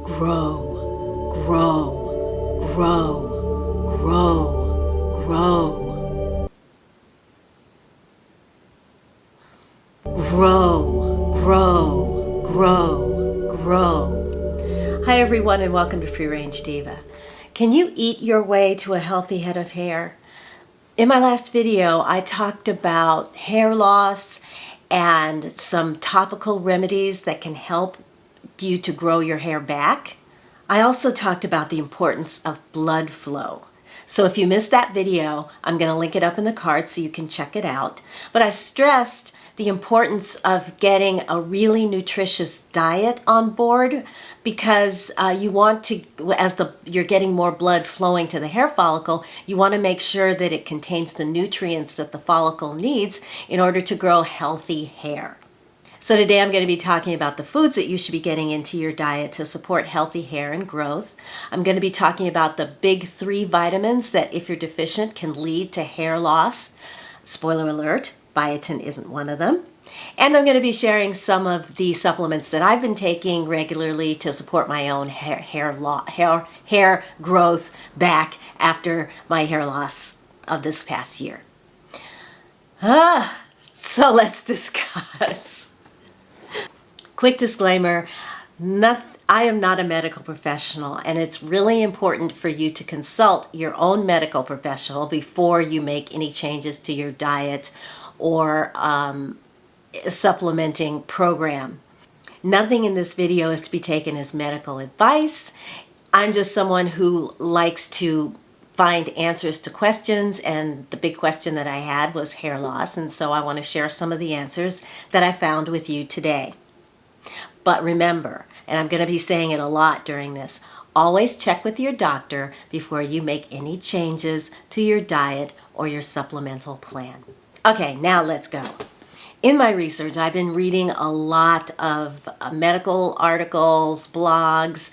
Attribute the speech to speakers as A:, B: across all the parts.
A: grow, grow, grow, grow, grow. Grow, grow, grow, grow. Hi everyone and welcome to Free Range Diva. Can you eat your way to a healthy head of hair? In my last video, I talked about hair loss and some topical remedies that can help you to grow your hair back. I also talked about the importance of blood flow. So if you missed that video, I'm going to link it up in the card so you can check it out. But I stressed the importance of getting a really nutritious diet on board because you want to, as you're getting more blood flowing to the hair follicle, you want to make sure that it contains the nutrients that the follicle needs in order to grow healthy hair. So today I'm going to be talking about the foods that you should be getting into your diet to support healthy hair and growth. I'm going to be talking about the big 3 vitamins that, if you're deficient, can lead to hair loss. Spoiler alert, biotin isn't one of them. And I'm going to be sharing some of the supplements that I've been taking regularly to support my own hair growth back after my hair loss of this past year. So let's discuss. Quick disclaimer, I am not a medical professional, and it's really important for you to consult your own medical professional before you make any changes to your diet or supplementing program. Nothing in this video is to be taken as medical advice. I'm just someone who likes to find answers to questions, and the big question that I had was hair loss, and so I want to share some of the answers that I found with you today. But remember, and I'm going to be saying it a lot during this, always check with your doctor before you make any changes to your diet or your supplemental plan. Okay, now let's go. In my research, I've been reading a lot of medical articles, blogs,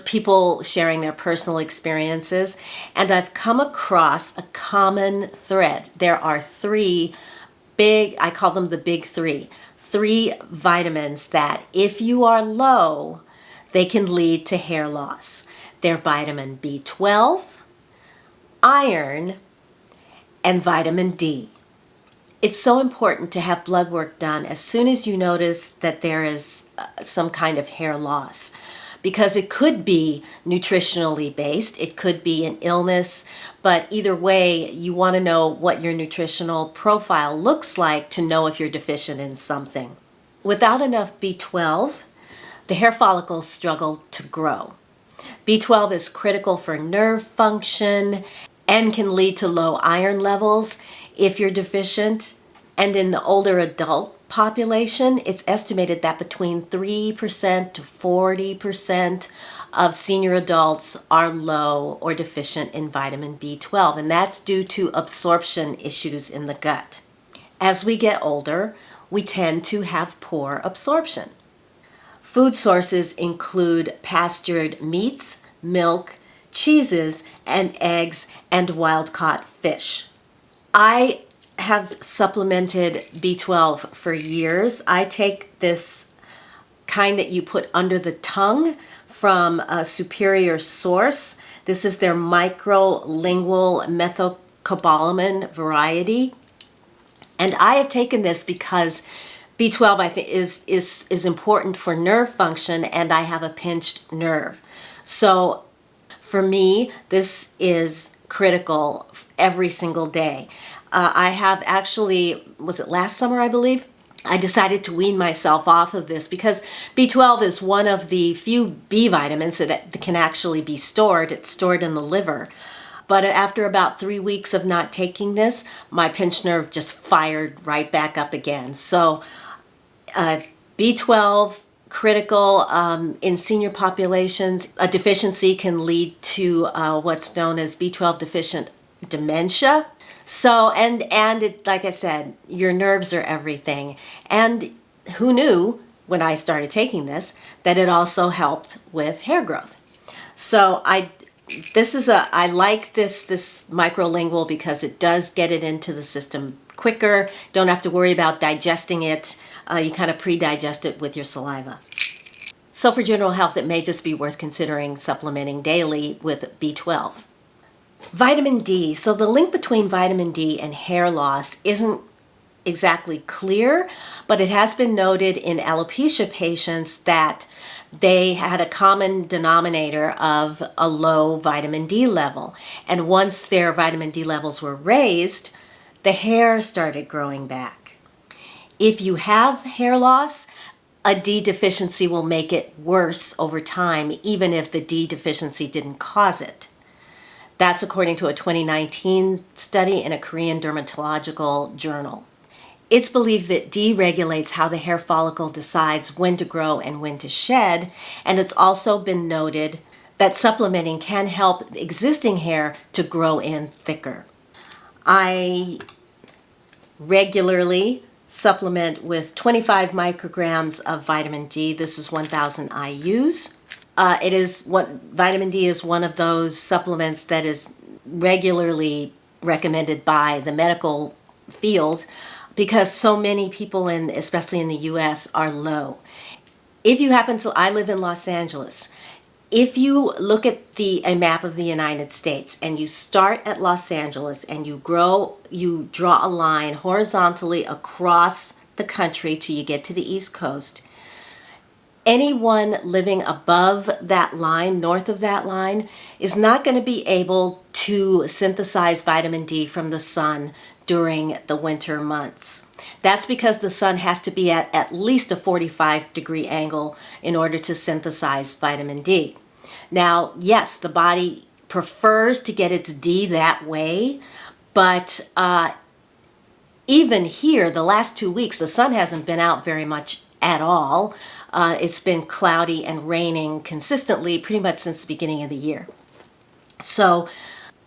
A: people sharing their personal experiences, and I've come across a common thread. There are 3 big, I call them the big 3 vitamins that, if you are low, they can lead to hair loss. They're vitamin B12, iron, and vitamin D. It's so important to have blood work done as soon as you notice that there is some kind of hair loss, because it could be nutritionally based, it could be an illness, but either way, you want to know what your nutritional profile looks like to know if you're deficient in something. Without enough B12, the hair follicles struggle to grow. B12 is critical for nerve function and can lead to low iron levels if you're deficient. And in the older adult population, it's estimated that between 3% to 40% of senior adults are low or deficient in vitamin B12, and that's due to absorption issues in the gut. As we get older, we tend to have poor absorption. Food sources include pastured meats, milk, cheeses, and eggs, and wild-caught fish. I have supplemented B12 for years. I take this kind that you put under the tongue from a superior source. This is their microlingual methylcobalamin variety. And I have taken this because B12, I think, is important for nerve function, and I have a pinched nerve. So for me, this is critical every single day. I have actually, was it last summer, I believe? I decided to wean myself off of this because B12 is one of the few B vitamins that can actually be stored. It's stored in the liver. But after about 3 weeks of not taking this, my pinched nerve just fired right back up again. So B12, critical in senior populations. A deficiency can lead to what's known as B12 deficient dementia. So, and it, like I said, your nerves are everything. And who knew when I started taking this that it also helped with hair growth? So I like this microlingual because it does get it into the system quicker. Don't have to worry about digesting it. You kind of pre-digest it with your saliva. So for general health, it may just be worth considering supplementing daily with B12. Vitamin D. So the link between vitamin D and hair loss isn't exactly clear, but it has been noted in alopecia patients that they had a common denominator of a low vitamin D level. And once their vitamin D levels were raised, the hair started growing back. If you have hair loss, a D deficiency will make it worse over time, even if the D deficiency didn't cause it. That's according to a 2019 study in a Korean dermatological journal. It's believed that D regulates how the hair follicle decides when to grow and when to shed, and it's also been noted that supplementing can help existing hair to grow in thicker. I regularly supplement with 25 micrograms of vitamin D. This is 1,000 IUs. Vitamin D is one of those supplements that is regularly recommended by the medical field because so many people, especially in the US, are low. I live in Los Angeles. If you look at a map of the United States and you start at Los Angeles and you draw a line horizontally across the country till you get to the East Coast, anyone living above that line, north of that line, is not going to be able to synthesize vitamin D from the sun during the winter months. That's because the sun has to be at least a 45-degree angle in order to synthesize vitamin D. Now, yes, the body prefers to get its D that way, but even here, the last 2 weeks, the sun hasn't been out very much at all. It's been cloudy and raining consistently pretty much since the beginning of the year. So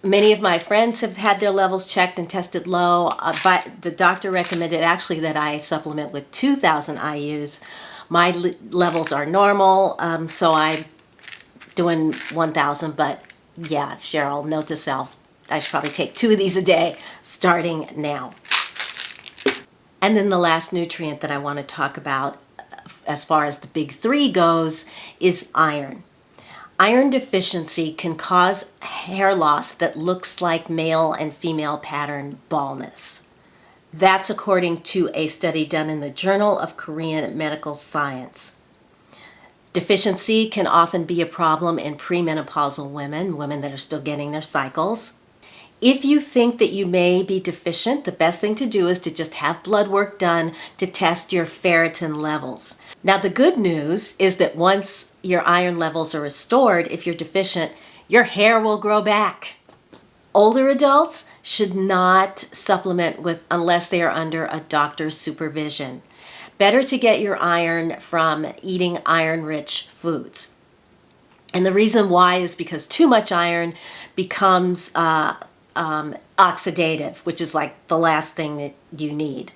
A: many of my friends have had their levels checked and tested low, but the doctor recommended actually that I supplement with 2,000 IUs. My levels are normal, so I'm doing 1,000, but yeah, Cheryl, note to self, I should probably take 2 of these a day starting now. And then the last nutrient that I want to talk about as far as the big 3 goes is iron. Iron deficiency can cause hair loss that looks like male and female pattern baldness. That's according to a study done in the Journal of Korean Medical Science. Deficiency can often be a problem in premenopausal women that are still getting their cycles. If you think that you may be deficient, the best thing to do is to just have blood work done to test your ferritin levels. Now, the good news is that once your iron levels are restored, if you're deficient, your hair will grow back. Older adults should not supplement unless they are under a doctor's supervision. Better to get your iron from eating iron-rich foods. And the reason why is because too much iron becomes oxidative, which is like the last thing that you need.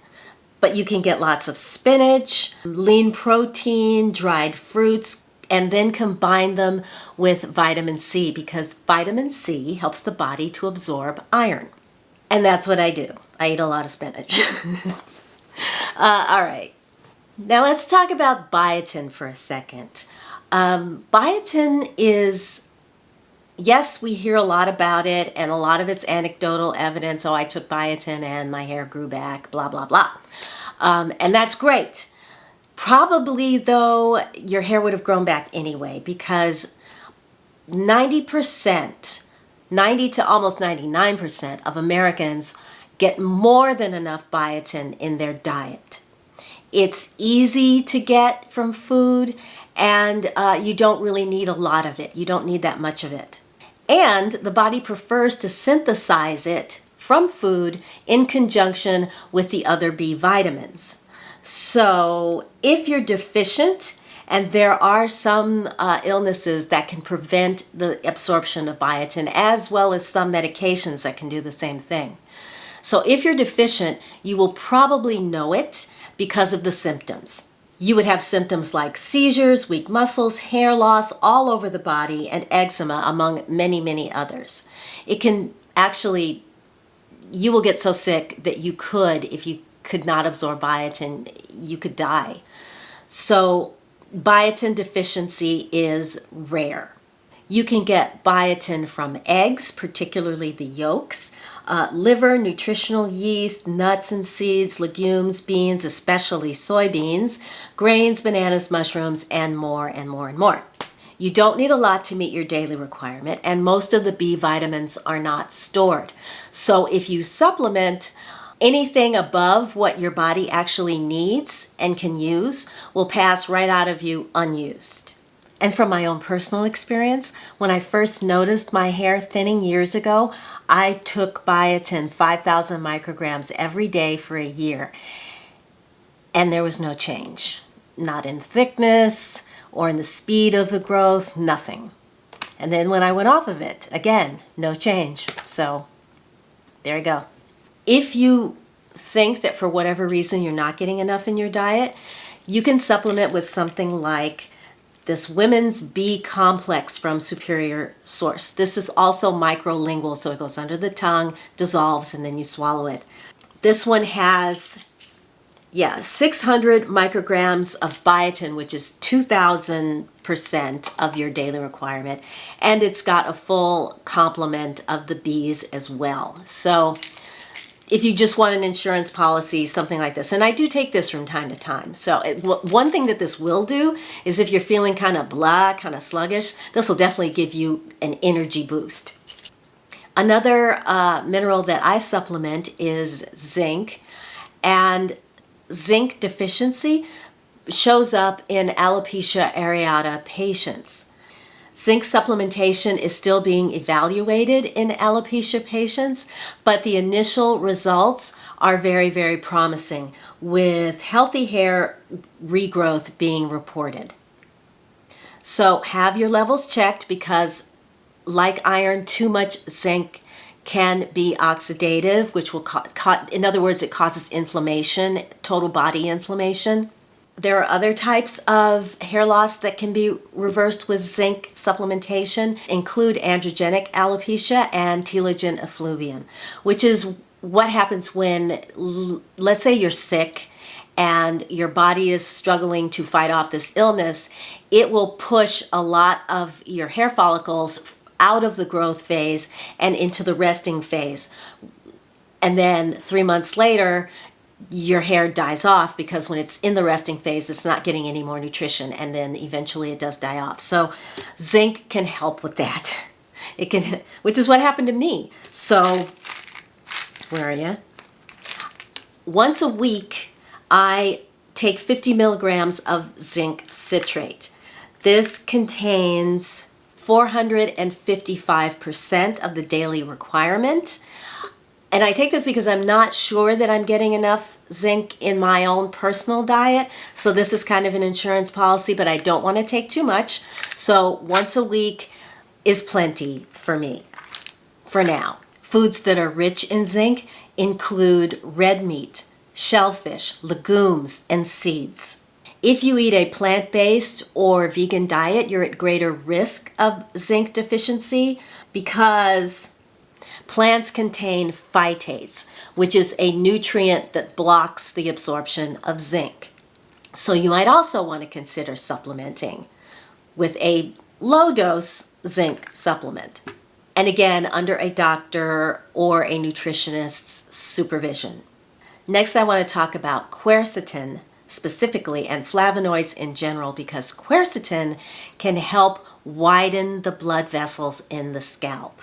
A: But you can get lots of spinach, lean protein, dried fruits, and then combine them with vitamin C because vitamin C helps the body to absorb iron. And that's what I do. I eat a lot of spinach. All right. Now let's talk about biotin for a second. Biotin is, yes, we hear a lot about it and a lot of it's anecdotal evidence. Oh, I took biotin and my hair grew back, blah, blah, blah. And that's great. Probably, though, your hair would have grown back anyway because 90%, 90 to almost 99% of Americans get more than enough biotin in their diet. It's easy to get from food, and you don't really need a lot of it. You don't need that much of it. And the body prefers to synthesize it from food in conjunction with the other B vitamins. So if you're deficient, and there are some illnesses that can prevent the absorption of biotin, as well as some medications that can do the same thing. So if you're deficient, you will probably know it because of the symptoms. You would have symptoms like seizures, weak muscles, hair loss all over the body, and eczema, among many, many others. It can actually, you will get so sick that if you could not absorb biotin, you could die. So Biotin deficiency is rare. You can get biotin from eggs, particularly the yolks, liver, nutritional yeast, nuts and seeds, legumes, beans, especially soybeans, grains, bananas, mushrooms, and more and more and more. You don't need a lot to meet your daily requirement, and most of the B vitamins are not stored. So if you supplement, anything above what your body actually needs and can use will pass right out of you unused. And from my own personal experience, when I first noticed my hair thinning years ago, I took biotin 5,000 micrograms every day for a year, and there was no change. Not in thickness or in the speed of the growth, nothing. And then when I went off of it, again, no change. So there you go. If you think that for whatever reason you're not getting enough in your diet, you can supplement with something like this Women's B complex from Superior Source. This is also microlingual, so it goes under the tongue, dissolves, and then you swallow it. This one has, 600 micrograms of biotin, which is 2,000% of your daily requirement, and it's got a full complement of the Bs as well. So if you just want an insurance policy, something like this. And I do take this from time to time. So one thing that this will do is if you're feeling kind of blah, kind of sluggish, this will definitely give you an energy boost. Another mineral that I supplement is zinc. And zinc deficiency shows up in alopecia areata patients. Zinc supplementation is still being evaluated in alopecia patients, but the initial results are very, very promising, with healthy hair regrowth being reported. So have your levels checked, because like iron, too much zinc can be oxidative, which will in other words, it causes inflammation, total body inflammation. There are other types of hair loss that can be reversed with zinc supplementation, include androgenic alopecia and telogen effluvium, which is what happens when, let's say you're sick and your body is struggling to fight off this illness. It will push a lot of your hair follicles out of the growth phase and into the resting phase. And then 3 months later, your hair dies off, because when it's in the resting phase, it's not getting any more nutrition, and then eventually it does die off. So zinc can help with that. It can, which is what happened to me. So where are you? Once a week, I take 50 milligrams of zinc citrate. This contains 455% of the daily requirement. And I take this because I'm not sure that I'm getting enough zinc in my own personal diet. So this is kind of an insurance policy, but I don't want to take too much. So once a week is plenty for me for now. Foods that are rich in zinc include red meat, shellfish, legumes, and seeds. If you eat a plant-based or vegan diet, you're at greater risk of zinc deficiency, because plants contain phytates, which is a nutrient that blocks the absorption of zinc. So you might also want to consider supplementing with a low-dose zinc supplement. And again, under a doctor or a nutritionist's supervision. Next, I want to talk about quercetin specifically, and flavonoids in general, because quercetin can help widen the blood vessels in the scalp.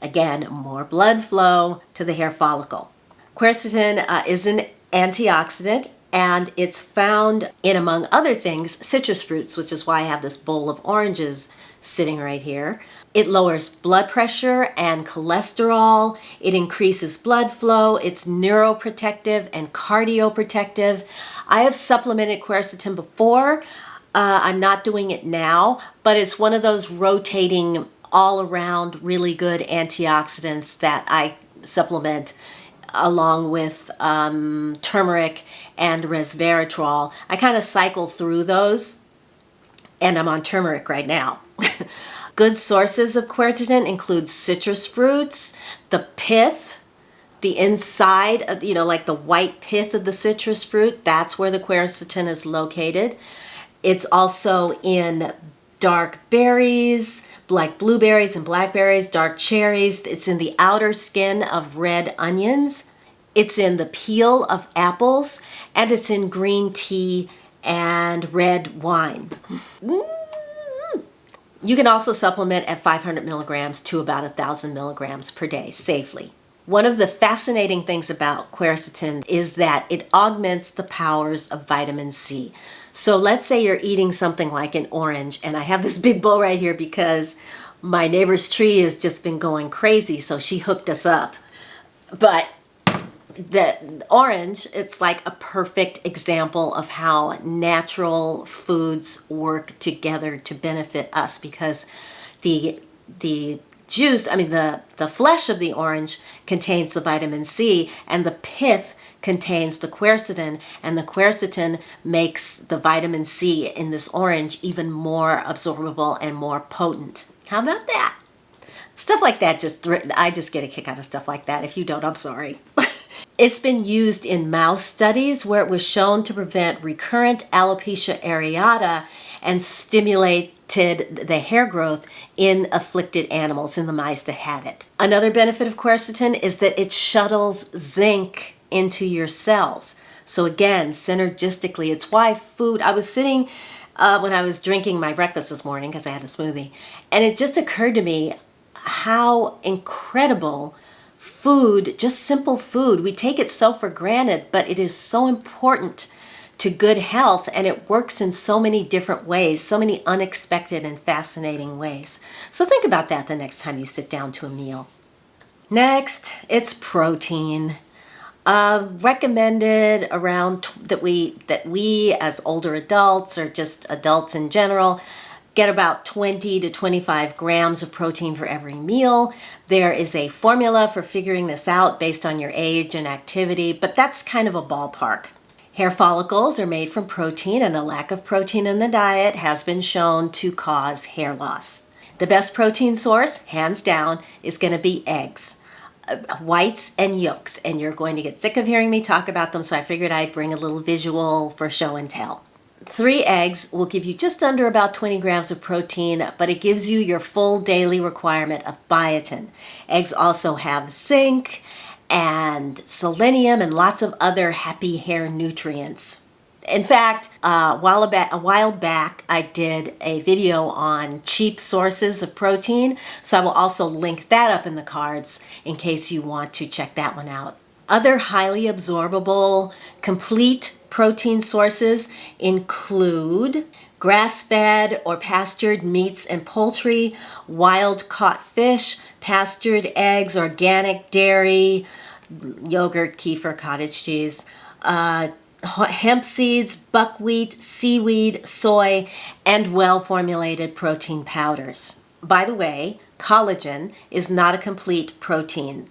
A: Again, more blood flow to the hair follicle. Quercetin is an antioxidant, and it's found in, among other things, citrus fruits, which is why I have this bowl of oranges sitting right here. It lowers blood pressure and cholesterol. It increases blood flow. It's neuroprotective and cardioprotective. I have supplemented quercetin before. I'm not doing it now, but it's one of those rotating all around really good antioxidants that I supplement along with turmeric and resveratrol. I kind of cycle through those, and I'm on turmeric right now. Good sources of quercetin include citrus fruits, the pith, the inside of, like the white pith of the citrus fruit. That's where the quercetin is located. It's also in dark berries, like blueberries and blackberries, dark cherries. It's in the outer skin of red onions. It's in the peel of apples, and it's in green tea and red wine. You can also supplement at 500 milligrams to about 1,000 milligrams per day safely. One of the fascinating things about quercetin is that it augments the powers of vitamin C. So let's say you're eating something like an orange, and I have this big bowl right here because my neighbor's tree has just been going crazy, so she hooked us up. But the orange, it's like a perfect example of how natural foods work together to benefit us, because the juice, the flesh of the orange contains the vitamin C, and the pith contains the quercetin, and the quercetin makes the vitamin C in this orange even more absorbable and more potent. How about that? Stuff like that, I just get a kick out of stuff like that. If you don't, I'm sorry. It's been used in mouse studies where it was shown to prevent recurrent alopecia areata and stimulated the hair growth in afflicted animals, in the mice that had it. Another benefit of quercetin is that it shuttles zinc into your cells. So again, synergistically, it's why food, I was sitting when I was drinking my breakfast this morning because I had a smoothie, and it just occurred to me how incredible food, just simple food, we take it so for granted, but it is so important to good health, and it works in so many different ways, so many unexpected and fascinating ways. So think about that the next time you sit down to a meal. Next, it's protein. Recommended around that we as older adults, or just adults in general, get about 20 to 25 grams of protein for every meal. There is a formula for figuring this out based on your age and activity, but that's kind of a ballpark. Hair follicles are made from protein, and a lack of protein in the diet has been shown to cause hair loss. The best protein source, hands down, is going to be eggs. Whites and yolks, and you're going to get sick of hearing me talk about them, so I figured I'd bring a little visual for show and tell. 3 eggs will give you just under about 20 grams of protein, but it gives you your full daily requirement of biotin. Eggs also have zinc and selenium and lots of other happy hair nutrients. In fact, a while back, I did a video on cheap sources of protein, so I will also link that up in the cards in case you want to check that one out. Other highly absorbable, complete protein sources include grass-fed or pastured meats and poultry, wild-caught fish, pastured eggs, organic dairy, yogurt, kefir, cottage cheese, hemp seeds, buckwheat, seaweed, soy, and well-formulated protein powders. By the way, collagen is not a complete protein.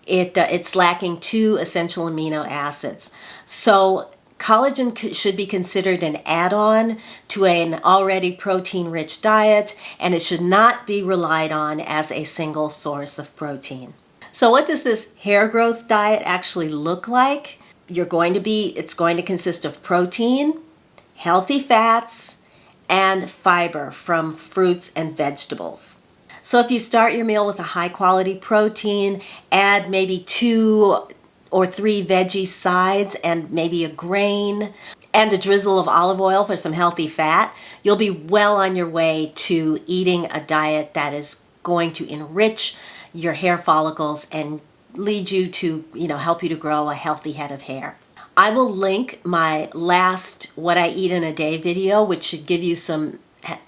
A: It's lacking 2 essential amino acids. So collagen should be considered an add-on to an already protein-rich diet, and it should not be relied on as a single source of protein. So what does this hair growth diet actually look like? It's going to consist of protein, healthy fats, and fiber from fruits and vegetables. So if you start your meal with a high quality protein, add maybe 2 or 3 veggie sides and maybe a grain and a drizzle of olive oil for some healthy fat, you'll be well on your way to eating a diet that is going to enrich your hair follicles and lead you to, help you to grow a healthy head of hair. I will link my last What I Eat in a Day video, which should give you some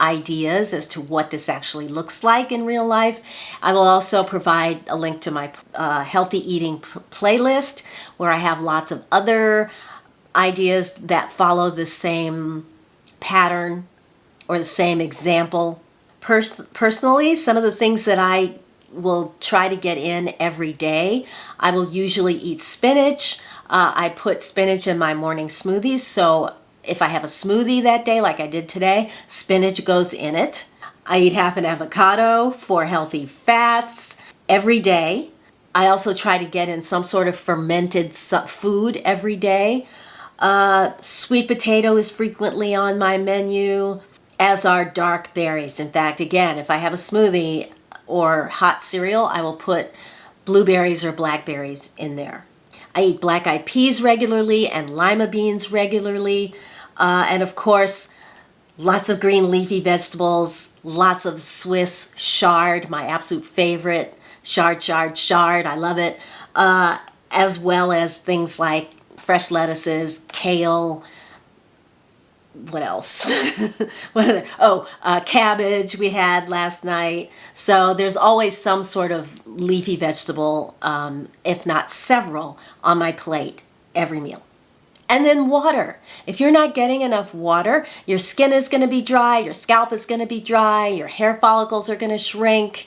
A: ideas as to what this actually looks like in real life. I will also provide a link to my healthy eating playlist, where I have lots of other ideas that follow the same pattern or the same example. Personally, some of the things that I will try to get in every day, I will usually eat spinach. I put spinach in my morning smoothies, so if I have a smoothie that day, like I did today, spinach goes in it. I eat half an avocado for healthy fats every day. I also try to get in some sort of fermented food every day. Sweet potato is frequently on my menu, as are dark berries. In fact, again, if I have a smoothie or hot cereal, I will put blueberries or blackberries in there. I eat black-eyed peas regularly and lima beans regularly. And of course, lots of green leafy vegetables, lots of Swiss chard, my absolute favorite. Chard, chard, chard, I love it. As well as things like fresh lettuces, kale, what else? Cabbage we had last night. So there's always some sort of leafy vegetable, if not several, on my plate every meal. And then water. If you're not getting enough water, your skin is going to be dry, your scalp is going to be dry, your hair follicles are going to shrink.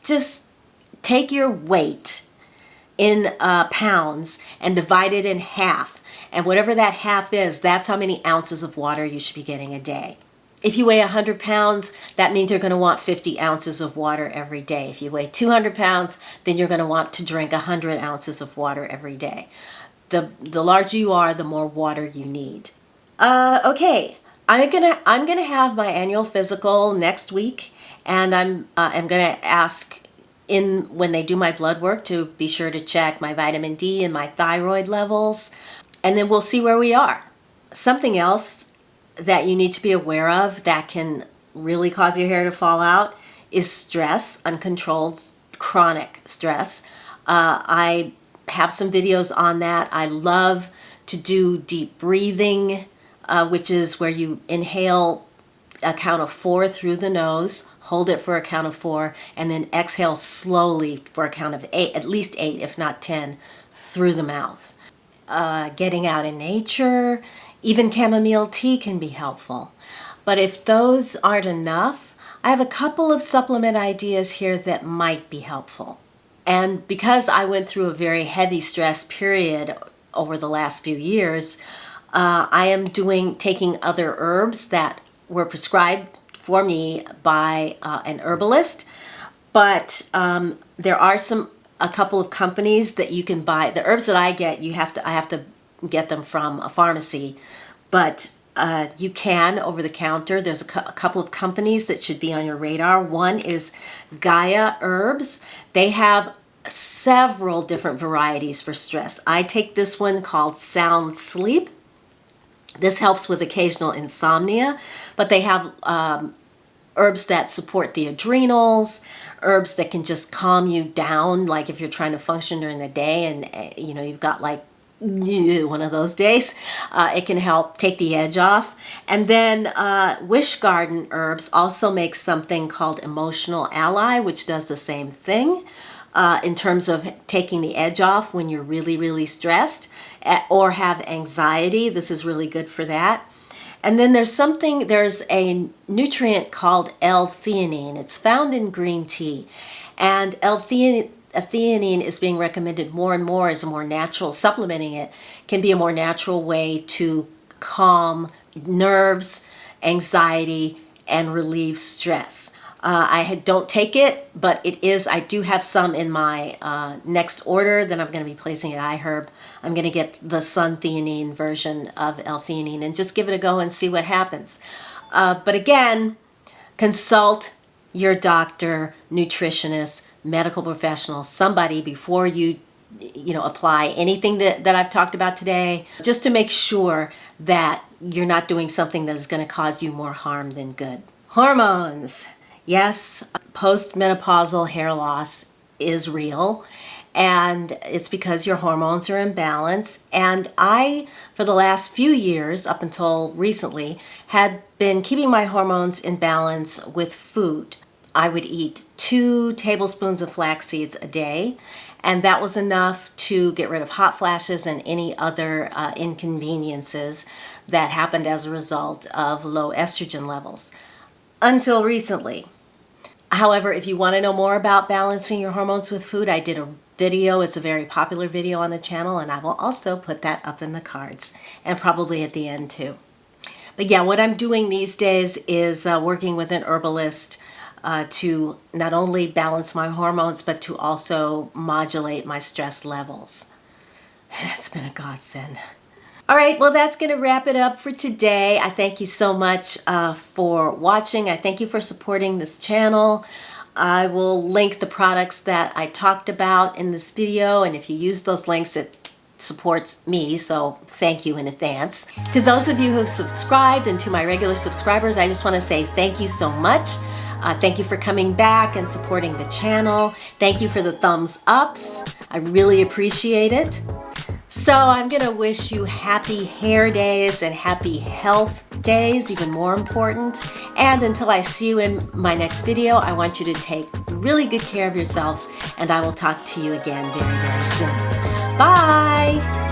A: Just take your weight in pounds and divide it in half. And whatever that half is, that's how many ounces of water you should be getting a day. If you weigh 100 pounds, that means you're going to want 50 ounces of water every day. If you weigh 200 pounds, then you're going to want to drink 100 ounces of water every day. The larger you are, the more water you need. Okay, I'm gonna have my annual physical next week, and I'm gonna ask when they do my blood work to be sure to check my vitamin D and my thyroid levels, and then we'll see where we are. Something else that you need to be aware of that can really cause your hair to fall out is stress, uncontrolled chronic stress. I have some videos on that. I love to do deep breathing, which is where you inhale a count of 4 through the nose, hold it for a count of 4, and then exhale slowly for a count of 8, at least 8, if not 10, through the mouth. Getting out in nature, even chamomile tea can be helpful. But if those aren't enough, I have a couple of supplement ideas here that might be helpful. And because I went through a very heavy stress period over the last few years, I am taking other herbs that were prescribed for me by an herbalist. But there are a couple of companies that you can buy. The herbs that I get, I have to get them from a pharmacy, but you can over the counter. There's a couple of companies that should be on your radar. One is Gaia Herbs. They have several different varieties for stress. I take this one called Sound Sleep. This helps with occasional insomnia, but they have herbs that support the adrenals, herbs that can just calm you down, like if you're trying to function during the day and you've got like one of those days, it can help take the edge off. And then Wish Garden Herbs also makes something called Emotional Ally, which does the same thing in terms of taking the edge off when you're really, really stressed or have anxiety. This is really good for that. And then there's a nutrient called L-theanine. It's found in green tea. And L-theanine is being recommended more and more as a more natural, supplementing it can be a more natural way to calm nerves, anxiety, and relieve stress. I don't take it, but I do have some in my next order that I'm going to be placing at iHerb. I'm going to get the Sun-theanine version of L-theanine and just give it a go and see what happens. But again, consult your doctor, nutritionist, medical professional, somebody before you apply anything that I've talked about today, just to make sure that you're not doing something that is going to cause you more harm than good. Hormones. Yes, postmenopausal hair loss is real, and it's because your hormones are in balance. And I, for the last few years, up until recently, had been keeping my hormones in balance with food. I would eat 2 tablespoons of flax seeds a day, and that was enough to get rid of hot flashes and any other inconveniences that happened as a result of low estrogen levels. Until recently. However, if you want to know more about balancing your hormones with food, I did a video. It's a very popular video on the channel, and I will also put that up in the cards and probably at the end too. But yeah, what I'm doing these days is working with an herbalist to not only balance my hormones, but to also modulate my stress levels. It's been a godsend. All right, well, that's going to wrap it up for today. I thank you so much for watching. I thank you for supporting this channel. I will link the products that I talked about in this video, and if you use those links, it supports me, so thank you in advance. To those of you who have subscribed and to my regular subscribers, I just want to say thank you so much. Thank you for coming back and supporting the channel. Thank you for the thumbs ups. I really appreciate it. So I'm going to wish you happy hair days and happy health days, even more important. And until I see you in my next video, I want you to take really good care of yourselves, and I will talk to you again very, very soon. Bye!